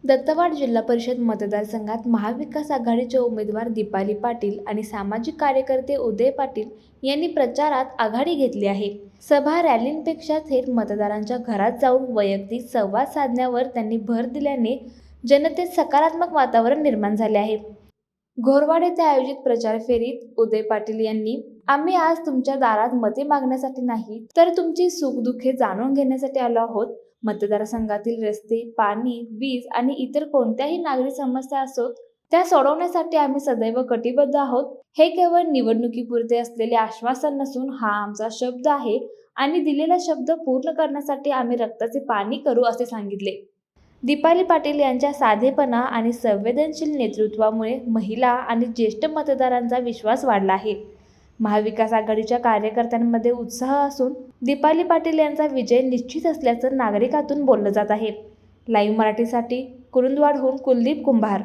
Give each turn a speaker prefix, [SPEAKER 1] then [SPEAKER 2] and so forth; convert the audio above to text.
[SPEAKER 1] दत्तवाड जिल्हा परिषद मतदारसंघात महाविकास आघाडीचे उमेदवार दीपाली पाटील आणि सामाजिक कार्यकर्ते उदय पाटील यांनी प्रचारात आघाडी घेतली आहे. सभा रॅलींपेक्षा थेट मतदारांच्या घरात जाऊन वैयक्तिक संवाद साधण्यावर त्यांनी भर दिल्याने जनतेत सकारात्मक वातावरण निर्माण झाले आहे. घोरवाड येथे आयोजित प्रचार फेरीत उदय पाटील यांनी आम्ही आज तुमच्या दारात मते मागण्यासाठी नाही तर तुमची सुखदुःखे जाणून घेण्यासाठी आलो आहोत. मतदारसंघातील रस्ते, पाणी, वीज आणि इतर कोणत्याही नागरी समस्या असोत त्या सोडवण्यासाठी आम्ही सदैव कटिबद्ध आहोत. हे केवळ निवडणुकीपुरते असलेले आश्वासन नसून हा आमचा शब्द आहे आणि दिलेला शब्द पूर्ण करण्यासाठी आम्ही रक्ताचे पाणी करू असे सांगितले. दीपाली पाटील यांच्या साधेपणा आणि संवेदनशील नेतृत्वामुळे महिला आणि ज्येष्ठ मतदारांचा विश्वास वाढला आहे. महाविकास आघाडीच्या कार्यकर्त्यांमध्ये उत्साह असून दीपाली पाटील यांचा विजय निश्चित असल्याचं नागरिकातून बोललं जात आहे. लाईव्ह मराठीसाठी कुरुंदवाडहून कुलदीप कुंभार.